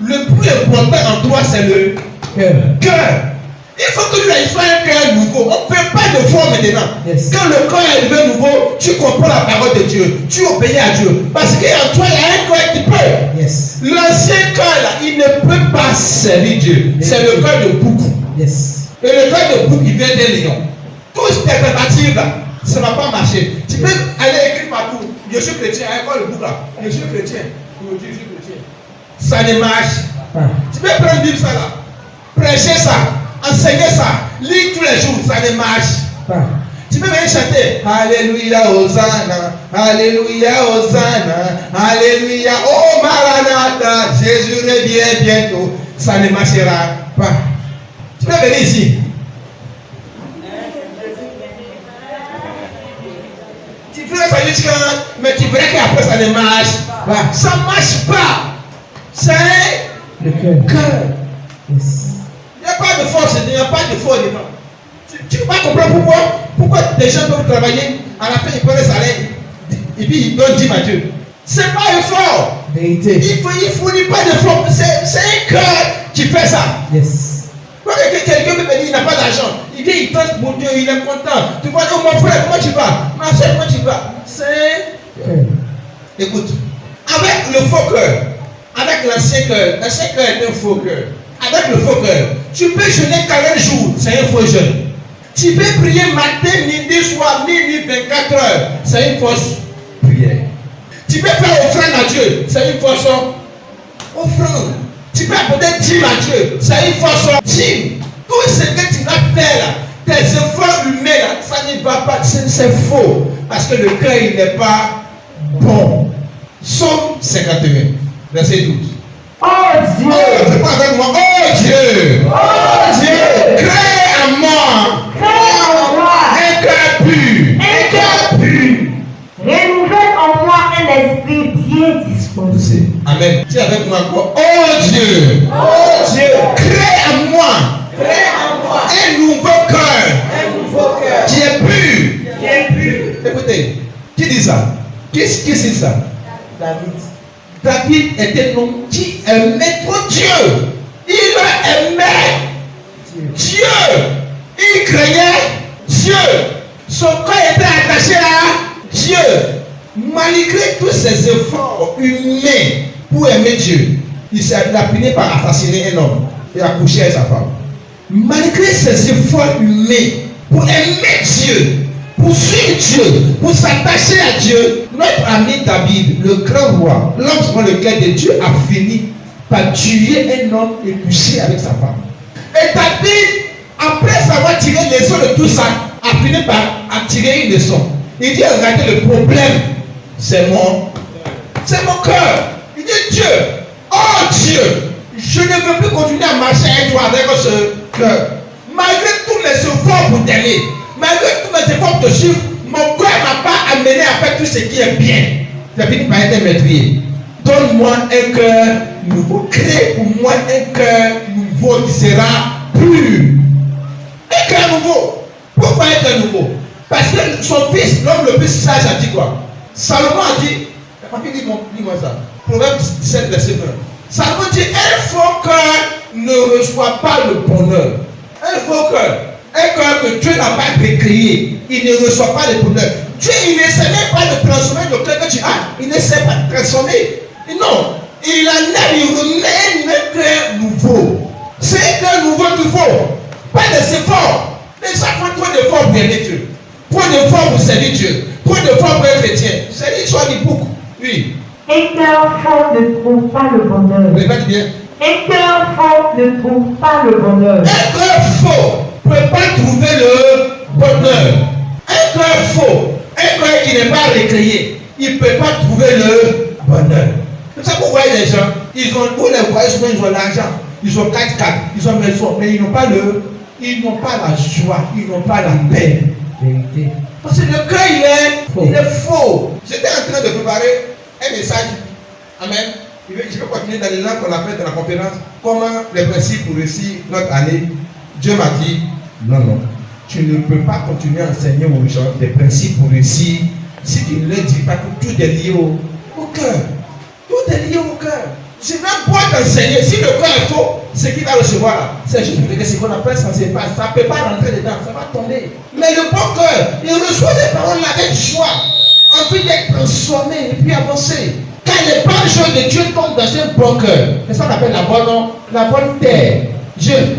le plus important en toi, c'est le cœur. Il faut que tu sois un cœur nouveau. On ne fait pas de foi maintenant. Yes. Quand le cœur est devenu nouveau, tu comprends la parole de Dieu. Tu obéis à Dieu. Parce qu'en toi, il y a un cœur qui peut. Yes. L'ancien cœur, là, il ne peut pas servir Dieu. Yes. C'est le cœur de bouc. Yes. Et le cœur de bouc, il vient des lions. Toutes tes tentatives, là, ça ne va pas marcher. Tu peux aller écrire partout. Je suis chrétien. Hein, quoi le bouc, là? Je suis chrétien. Je suis chrétien. Ça ne marche. Tu peux prendre Bible ça là. Prêcher ça. Enseigner ça, lis tous les jours, ça ne marche. Tu peux même chanter Alléluia, Hosanna, Alléluia, Hosanna, Alléluia, oh Maranatha, Jésus revient bientôt. Ça ne marchera pas. Tu peux venir ici. Tu fais ça jusqu'à, mais tu verras qu'après ça ne marche pas. Ça ne marche pas. C'est le cœur. Yes. Il n'y a pas de force, il n'y a pas de force dedans. Tu ne peux pas comprendre pourquoi des gens doivent travailler, à la fin ils prennent le salaire, et puis ils donnent 10 à Dieu. Ce n'est pas effort. Vérité. Il ne fournit pas d'effort. C'est un cœur qui fait ça. Yes. Quand quelqu'un me dit qu'il n'a pas d'argent, il vient, il tente pour Dieu, il est content. Tu vois, oh mon frère, comment tu vas? Ma soeur, comment tu vas? C'est. Écoute, avec le faux cœur, avec l'ancien cœur est un faux cœur. Avec le faux cœur, tu peux jeûner 40 jours, c'est un faux jeûne. Tu peux prier matin, midi, soir, minuit, 24 heures, c'est une fausse prière. Tu peux faire offrande à Dieu, c'est une fausse offrande. Tu peux apporter dîme à Dieu, c'est une fausse dîme. Tout ce que tu vas faire là, tes efforts humains là, ça ne va pas, c'est faux. Parce que le cœur il n'est pas bon. Psaume 51, verset 12. Oh Dieu! Oh, avec moi. Oh Dieu! Oh Dieu! Crée en moi! Crée en moi Un cœur pur! un cœur pur! Renouvelle en moi un esprit bien disposé. Amen. Dis avec moi encore. Oh Dieu! Oh Dieu! Crée en moi! Crée en moi Un nouveau cœur! un nouveau cœur Qui est pur! qui est pur. Écoutez, qui dit ça? Qui c'est ça? David. David était un homme qui aimait trop Dieu. Il aimait Dieu. Il craignait Dieu. Son cœur était attaché à Dieu. Malgré tous ses efforts humains pour aimer Dieu, il a fini par assassiner un homme et a couché avec sa femme. Malgré ses efforts humains pour aimer Dieu, pour suivre Dieu, pour s'attacher à Dieu, notre ami David, le grand roi, l'homme sur lequel de Dieu a fini par tuer un homme et coucher avec sa femme. Et David, après avoir tiré les leçons de tout ça, a fini par en tirer une leçon. Il dit, regardez, le problème, c'est mon cœur. Il dit, Dieu, oh Dieu, je ne veux plus continuer à marcher avec toi avec ce cœur. Malgré tous mes efforts pour t'aimer, malgré tous mes efforts pour te suivre, mon cœur ne m'a pas amené à faire tout ce qui est bien. J'ai fini par être meurtrier. Donne-moi un cœur nouveau. Crée pour moi un cœur nouveau qui sera pur. Un cœur nouveau. Pourquoi un cœur nouveau? Parce que son fils, l'homme le plus sage, a dit quoi? Salomon a dit, lis-moi ça. Proverbe 17, verset 1. Salomon dit, un faux cœur ne reçoit pas le bonheur. Un faux cœur. Un cœur que Dieu n'a pas créé, il ne reçoit pas le bonheur. Dieu, il n'essaie même pas de transformer le cœur que tu as. Il n'essaie pas de transformer. Non. Il remet un cœur nouveau. C'est un cœur nouveau qu'il faut. Pas des efforts. Les gens font trop d'efforts pour aimer Dieu. Trop d'efforts pour servir Dieu. Trop d'efforts pour être chrétien. C'est l'histoire du bouc. Oui. Un cœur fort ne trouve pas le bonheur. Répète bien. Un cœur fort ne trouve pas le bonheur. Un cœur faux ne peut pas trouver le bonheur. Un cœur faux, un cœur qui n'est pas recréé, il ne peut pas trouver le bonheur. C'est ça que vous voyez les gens, vous les voyez souvent, ils ont l'argent, ils ont 4-4, ils ont maison, mais ils n'ont pas la joie, ils n'ont pas la paix. Vérité. Parce que le cœur, il est faux. J'étais en train de préparer un message. Amen. Je vais continuer dans les langues qu'on a fait dans la conférence. Comment les principes pour réussir notre année. Dieu m'a dit, non, tu ne peux pas continuer à enseigner aux gens des principes pour réussir si tu ne leur dis pas que tout est lié au cœur. Tout est lié au cœur. Tu n'as pas t'enseigner. Si le cœur est faux, ce qu'il va recevoir là, c'est juste ce qu'on appelle ça, c'est pas, ça ne peut pas rentrer dedans, ça va tomber. Mais le bon cœur, il reçoit des paroles là avec joie, envie d'être transformé et puis avancer. Quand les bonnes choses de Dieu tombent dans un bon cœur, c'est ça qu'on appelle la bonne terre.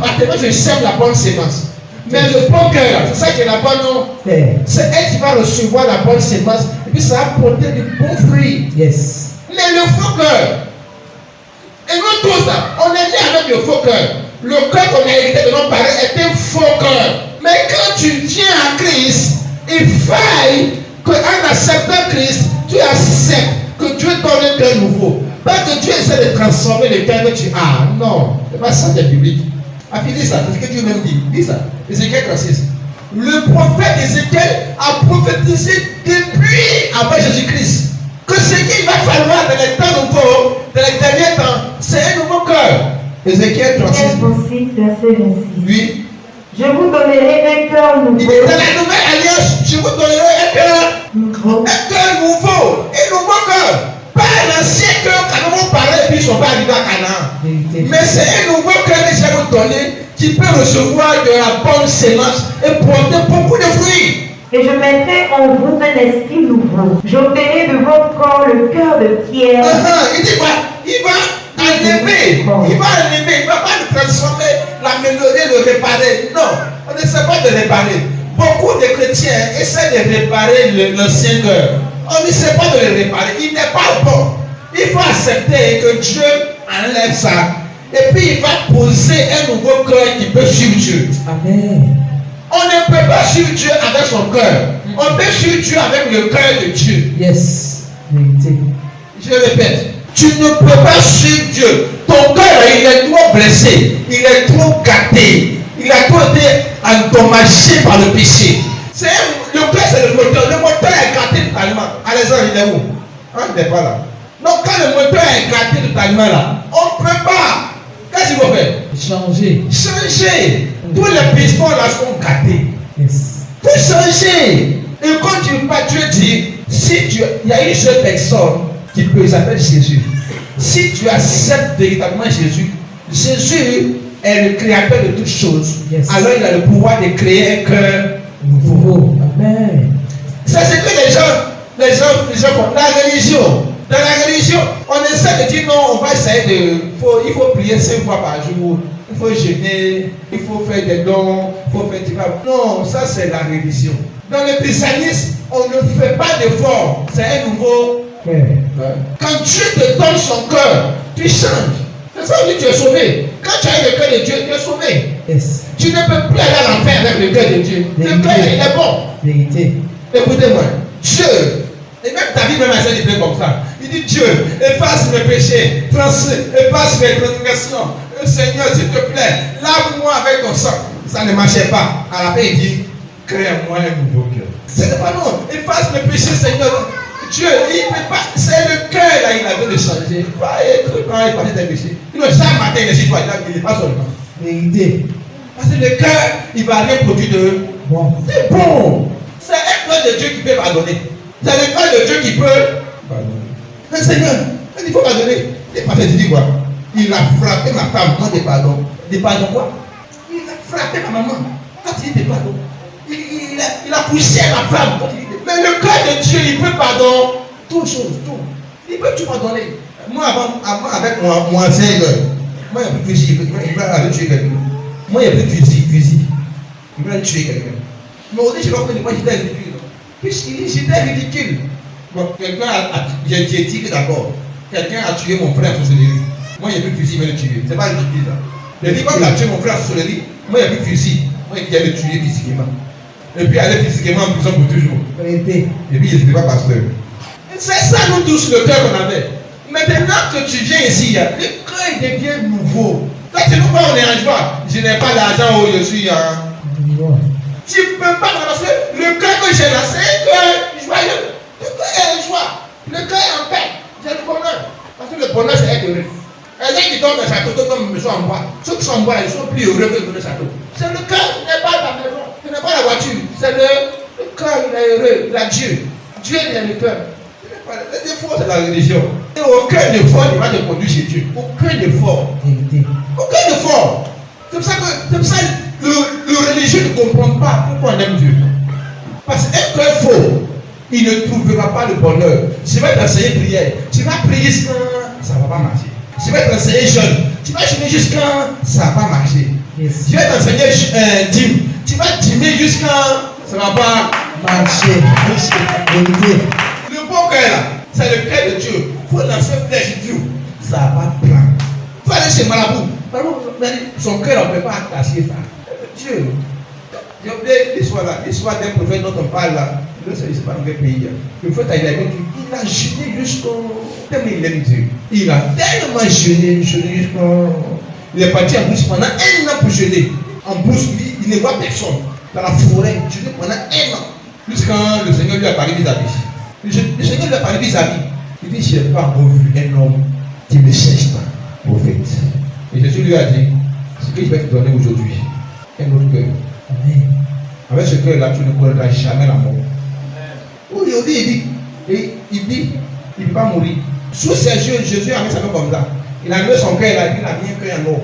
Actuellement, je sème la bonne sémence. Mais le bon cœur, c'est ça qui est la bonne terre. C'est elle qui va recevoir la bonne sémence et puis ça va porter de bons fruits. Yes. Mais le faux cœur, et nous tous là, on est né avec le faux cœur. Le cœur qu'on a hérité de nos parents est un faux cœur. Mais quand tu viens à Christ, il faille qu'en acceptant Christ, tu acceptes que Dieu donne un cœur nouveau. Pas que Dieu essaie de transformer le cœur que tu as. Non, c'est pas ça qui est biblique. Ah, puis dis ça, c'est ce que Dieu même dit. Dis ça. Ézéchiel 36. Le prophète Ézéchiel a prophétisé depuis avant Jésus-Christ que ce qu'il va falloir dans les temps nouveaux, dans les derniers temps, c'est un nouveau cœur. Ézéchiel 36. Verset 26. Oui. Je vous donnerai un cœur nouveau. Il est dans la nouvelle alliance, je vous donnerai un cœur nouveau. Un cœur nouveau. Un nouveau cœur. Pas l'ancien cœur quand on parlait et puis ils ne sont pas arrivés à Canaan. Mais c'est un nouveau cœur que je vais vous donner qui peut recevoir de la bonne sémence et porter beaucoup de fruits. Et je mettrai en vous un esprit nouveau. J'ôterai de votre corps le cœur de pierre. Il dit quoi? Il va enlever. Il va enlever. Il ne va pas le transformer, l'améliorer, le réparer. Non, on ne sait pas de réparer. Beaucoup de chrétiens essaient de réparer l'ancien cœur. On ne sait pas de le réparer. Il n'est pas bon. Il faut accepter que Dieu enlève ça. Et puis il va poser un nouveau cœur qui peut suivre Dieu. Amen. On ne peut pas suivre Dieu avec son cœur. On peut suivre Dieu avec le cœur de Dieu. Yes. Vérité. Je répète, tu ne peux pas suivre Dieu. Ton cœur, il est trop blessé. Il est trop gâté. Il a trop été endommagé par le péché. Le cœur, c'est le moteur. Le moteur est gâté totalement. Alexandre, il est où? Il n'est pas là. Donc, quand le moteur est gâté totalement là, on ne peut pas. Qu'est-ce qu'il faut faire? Changer. Tous les pistons là sont gâtés. Yes. Faut changer. Et quand Dieu dit, il y a une seule personne qui peut, il s'appelle Jésus. Si tu acceptes véritablement Jésus, Jésus est le créateur de toutes choses. Yes. Alors il a le pouvoir de créer un cœur nouveau. Amen. C'est ce que les gens font. Dans la religion, on essaie de dire non, on va essayer il faut prier 5 fois par jour, il faut jeûner, il faut faire des dons, il faut faire du mal. Non, ça c'est la religion. Dans le christianisme, on ne fait pas d'effort. C'est un nouveau cœur. Quand Dieu te donne son cœur, tu changes. C'est ça que tu es sauvé. Quand tu as le cœur de Dieu, tu es sauvé. Yes. Tu ne peux plus aller à l'enfer avec le cœur de Dieu. Le cœur, il est bon. Vérité. Écoutez-moi, Dieu, et même David même essaie de dire comme ça. Il dit Dieu, efface mes péchés, efface mes transgressions. Seigneur, s'il te plaît, lave-moi avec ton sang. Ça ne marchait pas. À la fin, il dit, crée-moi un nouveau cœur. Ce n'est pas non. Efface mes péchés, Seigneur. Dieu, il ne peut pas. C'est le cœur là, il a besoin de changer. Pas être quand il parle tes péchés. Il ne chaque matin, il ne dit pas, il n'est pas seulement. Vérité. Parce que le cœur, il ne va rien produire de bon. C'est bon. C'est un cœur de Dieu qui peut pardonner. C'est le cœur de Dieu qui peut pardonner. Mais Seigneur, il faut pardonner. Et parce que tu dis quoi? Il a frappé ma femme, moi des pardons. Des pardons quoi? Il a frappé ma maman. Quand il dit des pardons. Il a poussé ma femme. Mais le cœur de Dieu, il peut pardonner toutes choses, tout. Il peut tout pardonner. Moi, avant avec mon ancien cœur, moi, il n'y a plus de fusil. Il va aller tuer quelqu'un. Moi, il n'y a plus de fusil. Il va aller tuer quelqu'un. Mais au début, je ne sais pas moi, j'étais ridicule. J'étais ridicule. Bon, j'ai dit que d'accord, quelqu'un a tué mon frère sur le lit. Moi, il n'y a plus de fusil, il va le tuer. C'est pas ridicule ça. Il dit, quand il a tué mon frère sur le lit, moi, il n'y a plus de fusil. Moi, il allait le tuer physiquement. Et puis, aller physiquement en prison pour toujours. Et puis, il n'était pas pasteur. C'est ça, nous tous, le cœur qu'on avait. Maintenant que tu viens ici, le cœur devient nouveau. Quand tu nous vois, on est en joie. Je n'ai pas d'argent où je suis en. Tu ne peux pas ramasser le cœur que j'ai là, c'est un cœur joyeux. Le cœur est en joie. Le cœur est en paix. C'est le bonheur. Parce que le bonheur, c'est être heureux. Les gens qui dorment dans le château, comme ils sont en bois, ceux qui sont en bois, ils sont plus heureux que dans le château. C'est le cœur, ce n'est pas la maison, ce n'est pas la voiture. C'est le cœur, il est heureux, il a Dieu. Dieu est dans le cœur. Les efforts, c'est la religion. Et aucun effort ne va te conduire chez Dieu. Aucun effort. Aucun effort. C'est pour ça que le religieux ne comprend pas pourquoi on aime Dieu. Parce qu'un cœur faux, il ne trouvera pas le bonheur. Tu vas t'enseigner prière. Tu vas prier jusqu'à ça ne va pas marcher. Tu vas t'enseigner jeûne. Tu vas jeûner jusqu'à ça ne va pas marcher. Yes. Tu vas t'enseigner dîme. Tu vas dîmer jusqu'à ça ne va pas marcher. Le bon cœur là, c'est le cœur de Dieu. Il faut lancer flèche Dieu. Ça va prendre. Il faut aller chez Marabout. Son cœur ne peut pas attacher ça. Dieu. J'ai oublié l'histoire d'un prophète dont on parle là. Je ne sais pas dans quel pays. Le prophète a dit il a jeûné jusqu'au. Tellement il aime Dieu. Il a tellement jeûné jusqu'au. Il est parti en brousse pendant 1 an pour jeûner. En brousse, il ne voit personne. Dans la forêt, jeûner pendant 1 an. Jusqu'à le Seigneur lui a parlé vis-à-vis. Le Seigneur lui a parlé vis-à-vis. Il dit je n'ai pas encore vu un homme qui me cherche pas, prophète. Et Jésus lui a dit ce que je vais te donner aujourd'hui. Un autre cœur. Amen. Avec ce cœur-là, tu ne connaîtras jamais la mort. Aujourd'hui, il dit, il ne peut pas mourir. Sous ses yeux, Jésus a mis sa main comme ça. Il a levé son cœur, il a mis un cœur en or.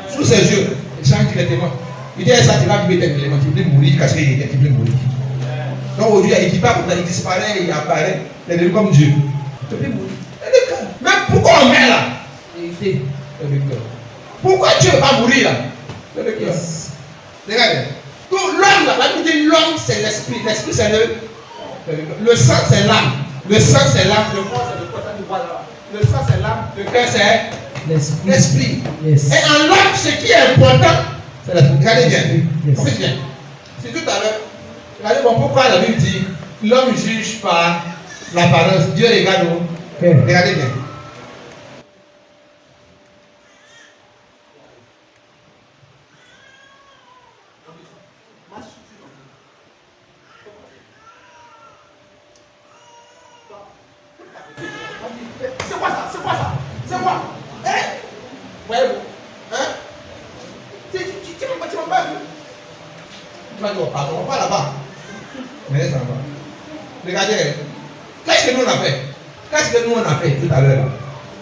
Sous ses yeux, il change directement. Il dit, ça, tu vas vivre éternellement. Tu veux mourir, parce qu'il veut mourir. Donc aujourd'hui, il ne dit pas, il disparaît, il apparaît. Il est devenu comme Dieu. Tu veux mourir. Mais pourquoi on meurt là? Il dit, le cœur. Pourquoi tu ne veux pas mourir là? Le cœur. Regardez. Donc l'homme là, la Bible dit l'homme c'est l'esprit. L'esprit c'est le sang c'est l'âme. Le sang c'est l'âme. Le corps c'est le corps, ça nous voit là. Le sang c'est l'âme. Le cœur c'est l'esprit. Yes. Et en l'homme, ce qui est important, c'est l'esprit. Regardez bien. Regardez bien. C'est tout à l'heure. Regardez bon, pourquoi la Bible dit l'homme juge par l'apparence. Dieu regarde où. Regardez bien. Regardez, qu'est-ce que nous on a fait? Qu'est-ce que nous on a fait tout à l'heure?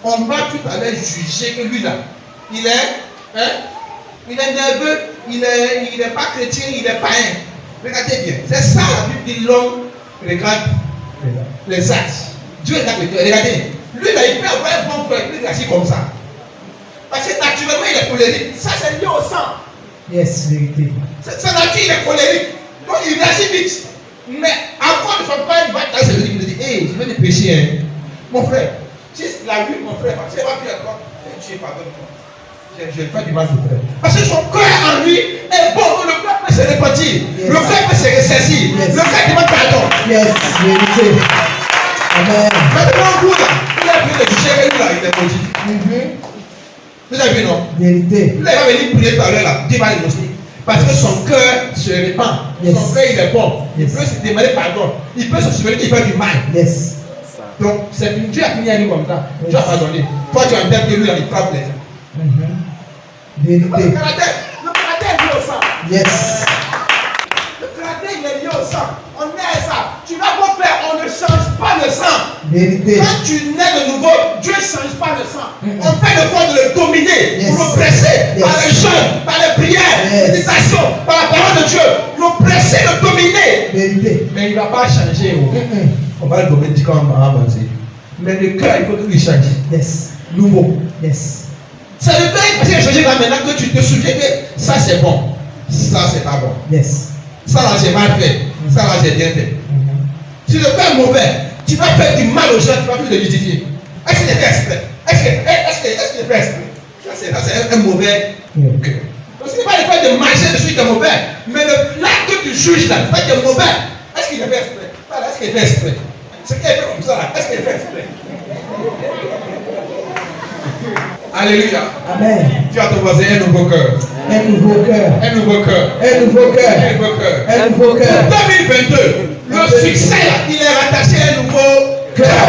On va tout à l'heure juger que lui là, il est nerveux, il est pas chrétien, il est païen. Regardez bien, c'est ça la Bible dit l'homme regarde les actes. Dieu regarde le cœur. Regardez, lui là il peut avoir un bon cœur, il est assis comme ça. Parce que naturellement il est colérique. Ça c'est lié au sang. Yes, vérité. Sa nature il est colérique. Donc il réagit vite. Mais avant de son père, il va dans ses il dit, hey, je vais te pécher, hein. Mon frère, si la vie, mon frère, parce qu'il va dire encore, tu es pardonne-moi. Je vais faire du mal au frère. Parce que son cœur en lui est bon, le cœur peut se répartir, le cœur peut se ressaisir, le cœur demande pardon. Yes, vérité. Amen. Maintenant, vous là, vous avez vu le juger que lui là, il est maudit. Vous avez vu, non? Vérité. Là, il va venir prier tout à l'heure là, Dieu va le montrer. Parce que son cœur se répand. Yes. Son cœur il est bon. Yes. Il peut se demander pardon. Il peut se souvenir qu'il fait du mal. Yes. Donc c'est une Dieu a fini à lui comme ça. Yes. Tu as pardonné. Toi tu entends que lui il frappe les gens. Vérité. Le caractère est lié au sang. Yes. Le caractère il est lié au sang. On est à ça. Tu vas pas faire, on ne change pas le sang. Vérité. Quand tu nais de nouveau, Dieu ne change pas le sang. On fait le effort de le dominer, yes. Pour l'oppresser, par les jeûnes, par les prières, yes. Méditation, par la parole de Dieu. L'oppresser, le dominer. Vérité. Mais il ne va pas changer. On va le dominer quand on va avancer. Mais le cœur, il faut qu'il change. Yes. Nouveau. Yes. C'est le cœur qui va changer là maintenant que tu te souviens que ça c'est bon. Ça c'est pas bon. Yes. Ça là j'ai mal fait. Ça là j'ai bien fait. Si le cœur est mauvais, tu vas faire du mal aux gens, tu vas plus le justifier. Est-ce qu'il est fait exprès? Est-ce qu'il est fait exprès? Ça c'est un mauvais cœur. Donc ce n'est pas le fait de marcher dessus qui est mauvais, mais l'acte que tu juges là, le fait qui est mauvais. Est-ce qu'il est fait exprès? Est-ce qu'il est fait exprès? Ce qui est fait comme ça là, est-ce qu'il est fait exprès? Alléluia. Amen. Tu as ton voisin un nouveau cœur. Un nouveau cœur. Un nouveau cœur. Un nouveau cœur. Un nouveau cœur. Un nouveau cœur. En 2022, le succès là, il est rattaché à un nouveau cœur.